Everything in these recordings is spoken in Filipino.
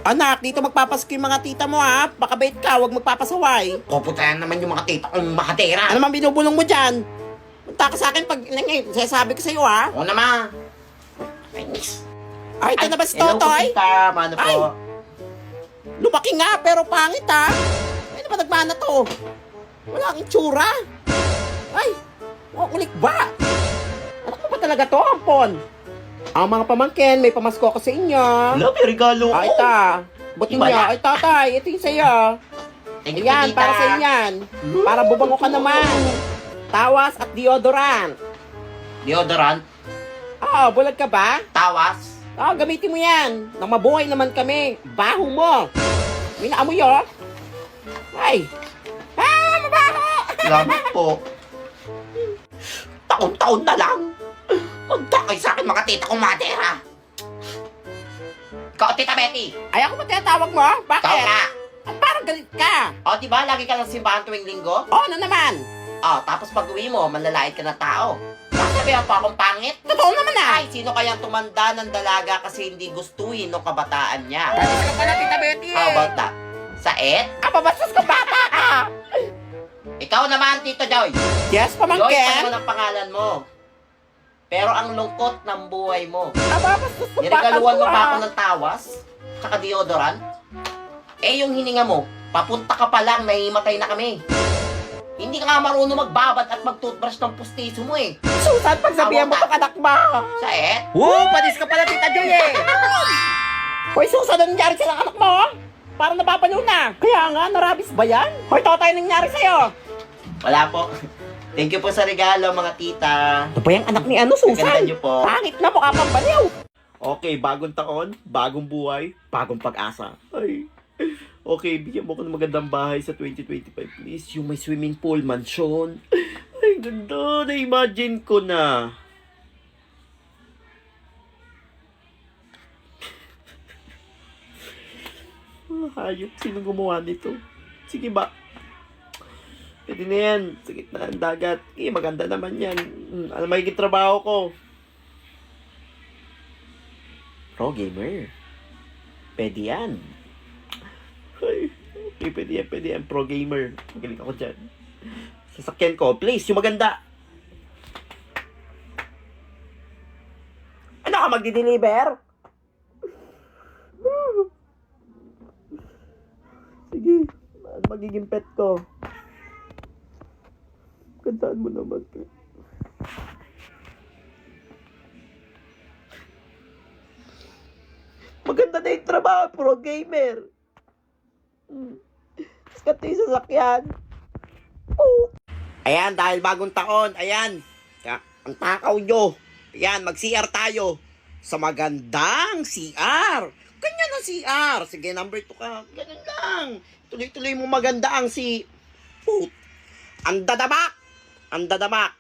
Anak, dito magpapasko yung mga tita mo ha. Makabait ka, huwag magpapasaway. Puputayan naman yung mga tita kong makatera. Ano man binubulong mo dyan? Punta ka sa akin pag sasabi ko sa'yo ha. Oo naman. Inis. Ay, ito na ba si Hello po, Totoy? tita. Paano po? Ay. Lumaki nga, pero pangit ha. Ano ba nagmana to? Wala kang tsura. Ay, ulik ba? Anak mo ba talaga to, Ampon? Ang mga pamangkin, may pamasko ko sa inyo. Wala, may regalo ko. Ay, ta. Buti Iba niya. na. Ay, tatay, ito yung sa'yo. Thank you po, Ayan, tita. para sa inyan. Para bubango ka naman. Tawas at deodorant. Deodorant. Bulag ka ba? Tawas. Gamitin mo yan. Nang mabuhay naman kami. Baho mo. May naamoy yun. Ay. Mabaho. Salamat po. Taon-taon na lang. Punta kayo sa akin mga tita kong matera. Ikaw, Tita Betty. Ay, ako ba tinatawag mo? Ikaw Bakit? nga. At parang galit ka. O, diba, lagi ka lang simbahan tuwing linggo? Ano naman? Tapos pag uwi mo, manlalait ka ng tao. Sasabihan pa akong pangit? Totoo naman Ay, sino kayang tumanda ng dalaga kasi hindi gustuhin ng kabataan niya? Balis ka pala, Tita Betty. How about that? Saet? Bastos ka bata ka. Ikaw naman, Tito Joy. Yes, Joy pa pamangkin. naman ang pangalan mo. Pero ang lungkot ng buhay mo. Bastos ka bata. Niregaluhan mo pa ako ng tawas, tsaka deodorant. Yung hininga mo, papunta ka pa lang, nahimatay na kami. Hindi ka nga marunong magbabad at mag-toothbrush ng pustiso mo eh. Susan, pagsabihan mo itong anak mo. Saet? Panis ka pala, Tita Joy eh. Hoy, Susan, anong nangyari sa anak mo? Parang nababaliw na. Kaya nga, narabis ba yan? Hoy, Totoy, anong nangyari sa'yo? Wala po. Thank you po sa regalo, mga tita. Ito ba yung anak ni Susan? Ganda niyo po. Pangit na, mukha pang baliw. Okay, bagong taon, bagong buhay, bagong pag-asa. Ay. Okay, bigyan mo ko ng magandang bahay sa 2025, please. Yung may swimming pool, mansion. Ay, ganda. Na-imagine ko na. Hayop, sino gumawa nito? Sige ba? Pwede na yan. Sa gitna ng dagat. Maganda naman yan. Ano magiging trabaho ko? Pro gamer. Pwede yan. Ay, okay, pwede yan. Pro gamer. Magaling ako dyan. Sasakyan ko. Please, yung maganda. Ano ka magdi-deliver? Sige. Ano magiging pet ko? Kantaan mo naman. Maganda na yung trabaho, pro gamer. Sikat na yung sasakyan. Ayan, dahil bagong taon, ayan. Ang takaw nyo. Ayan, mag-CR tayo. Sa magandang CR. Ganyan ang CR. Sige, number 2 ka. Ganyan lang. Tuloy-tuloy mo maganda ang ang dadamak. Ang dadamak.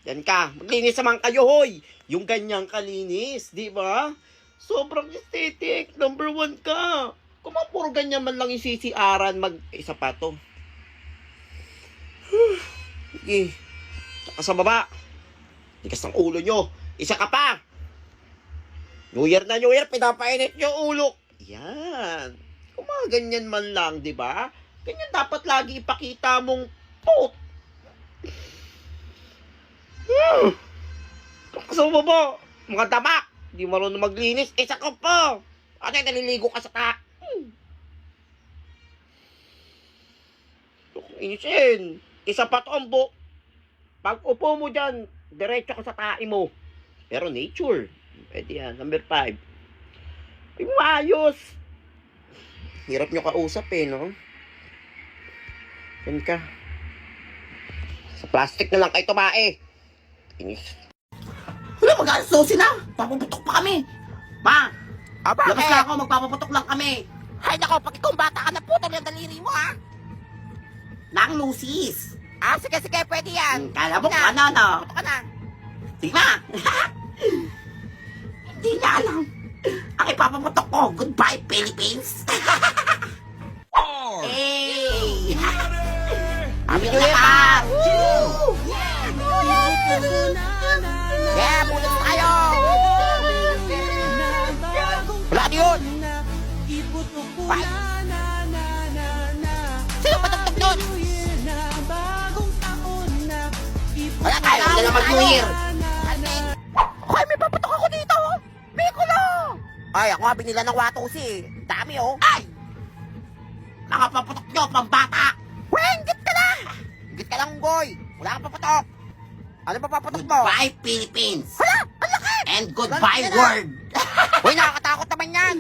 Yan ka. Maglinis naman kayo, hoy. Yung ganyang kalinis, di ba? Sobrang aesthetic. Number 1 ka. Kung puro ganyan man lang yung CCR-an, isa pa to. Sige. Saka sa baba. Tigas ng ulo nyo. Isa ka pa. New Year na New Year, pinapainit nyo ulo. Yan. Kung mga ganyan man lang, di ba? Ganyan dapat lagi ipakita mong pot. Sa baba. Mga damak. Di marunong maglinis. Isa ka pa. Ano yung naliligo ka sa Inisin. Isa pa to ang pag upo mo dyan, diretso ka sa tae mo. Pero nature. Pwede yan. Number 5. Ay, maayos. Hirap nyo kausap no? Yan ka. Sa plastic na lang kayo tumae. Inis. Wala, mag-asusin na. Papuputok pa kami. Ma, labas Bakit? na ako. Magpapaputok lang kami. Ay, nako, pag ikaw bata ka na putol yung daliri mo, ha? Nang lusis. Sige, pwede yan. Kala mo, Na. ano? Puto ka na. Sige na. Hindi niya alam. Ang ipapaputok ko. Goodbye, Philippines. Hey! Happy New Year, pa! Yeah, bulat tayo! Wala yun! Five. Sino patugtog nun? Wala tayo, hindi na mag-New Year. Okay, may paputok ako dito. Piccolo! Ay, ako nga binila ng Watusi. Dami, oh. Ay! Mga paputok nyo, pambata! Wenggit ka lang! Wenggit ka lang, Goy. Wala kang paputok. Ano pa paputok mo? Goodbye, Philippines! Hala! Ang laki! And goodbye, world! Uy, nakakatakot naman yan!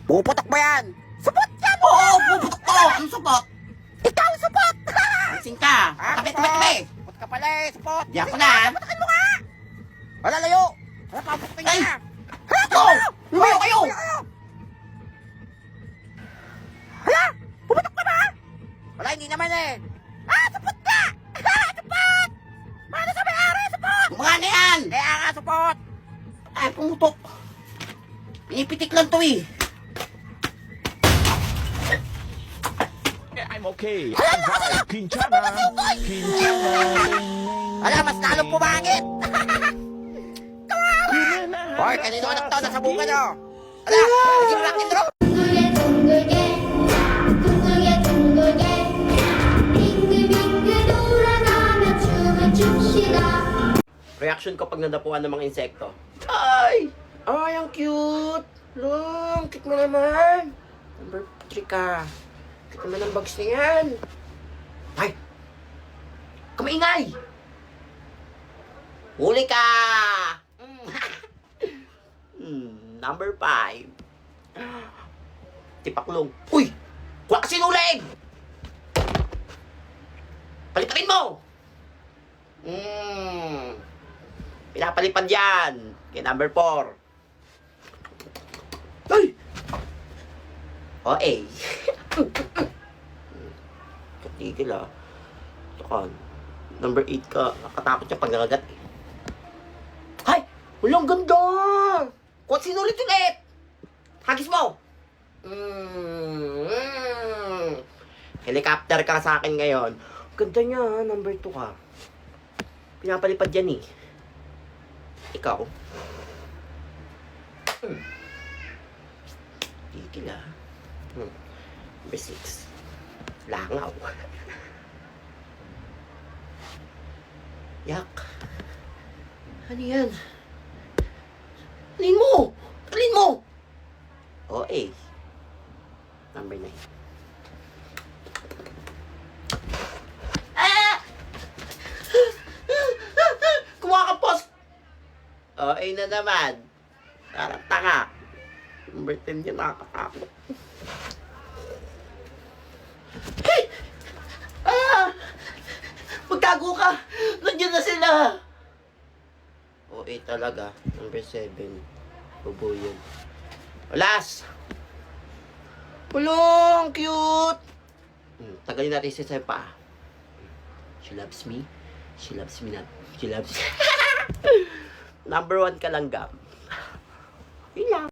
Puputok ba yan? Supot yan! Oo, puputok to! Anong supot? Ikaw, supot! Pansin ka! Tabi! Supot ka pala eh, supot! Di ako na! Putokin mo nga! Wala, layo! Wala, paputokin ka na! Hala, go! Lumayo kayo! Hala! Pumutok ka ba? Wala, hindi naman eh! Supot ka! Supot! Paano sa may-ari, supot? Mga na yan! Kaya nga, supot! Ay, pumutok! Pinipitik lang to eh! I'm okay. I'm fine. Kinchana. Hala, mas lalong pumangit! Hoy, kanino anak to? Nasa buka nyo! Hala, naging rock and roll! 둥글게 둥글게 둥글게 빙글빙글 돌아가며 춤을 춥시다. Reaction ko pag nadapuan ng mga insekto. Ay! Ay, ang cute! Long, cute mo naman! Number 3 ka. Cute naman ang bags na yan. Ay! Kamaingay! Huli ka! Number 5. Tipaklong. Uy! Kuha ka sinulig! Palipatin mo! Pinapalipad yan. Kay number 4. Ay! O-A. Katigil ah. Saka, number 8 ka. Nakatakot siya pag nakagat eh. Ay! Walang ganda! Kuha sinulit ulit! Hagis mo! Helicopter ka sa akin ngayon. Ganda niya, number 2 ka. Pinapalipad yan eh. Ikaw. Tigil ah. Number 6. Langaw. Yak. Ano yan? Alin mo! Alin mo! O-A. Number 9. Kumakapos! O-A na naman. Parang tanga. Number 10 yun, nakakatakot. Hey! Magtago ka! Nandiyan na sila! O-A talaga. Number 7. Bobo yun. Alas! Pulong! Cute! Tagalin natin si Sepa. She loves me. She loves me not. She loves me. Number 1 ka lang, Gam. Yun lang.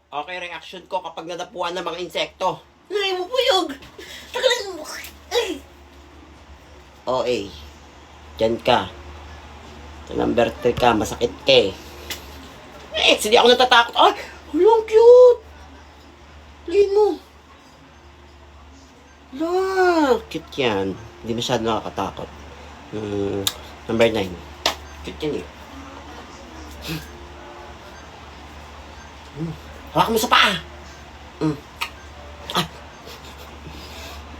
Okay, reaction ko kapag nadapuan ng mga insekto. Nalay mo puyog! Tagalin mo! O-A. Diyan ka. Sa number 3 ka, masakit ka eh. Hindi ako natatakot. Ay! Ang cute! Lin mo. La, cute yan. Hindi masyado nakakatakot. Number 9. Cute yan eh. Hawak mo sa paa. Ah.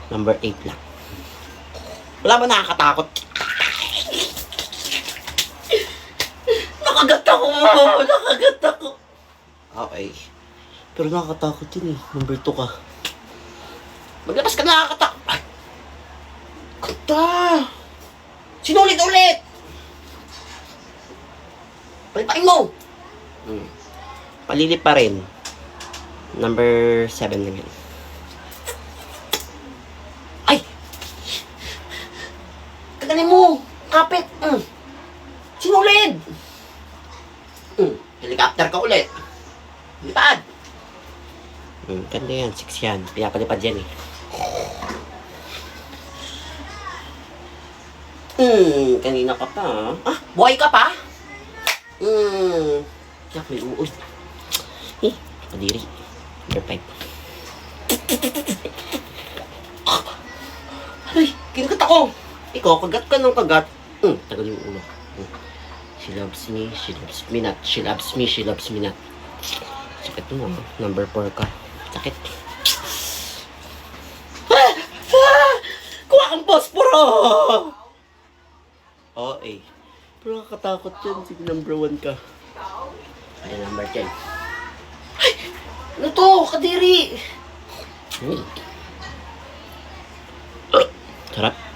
Number 8 lang. Wala ba nakakatakot? Nakagat ako! Nakagat ako! Okay. Pero nakakatakot yun eh. Number 2 ka. Maglabas ka, nakakatakot. Ay! Kanta! Sinulit ulit! Palipain mo! Palilip pa rin. Number 7 naman. Ay! Tagalin mo! Kapit! Sinulid! Helicopter ka ulit. Lipad! Ganda yan. 6 yan. Pinapalipad yan eh. Kanina ka pa ah. Buhay ka pa? Yak, may uod. Kadiri. Number 5. Ay, kinagat ako. Ikaw, kagat ka ng kagat. Tagal yung ulo. She loves me, she loves me not. She loves me, she loves me not. Sakit mo, number 4 ka. Sakit. Kuha kang posporo! Oo, eh. Pero nakakatakot yan. Sige, number 1 ka. Ay, number 10. Ay! Ano to? Kadiri! Sarap.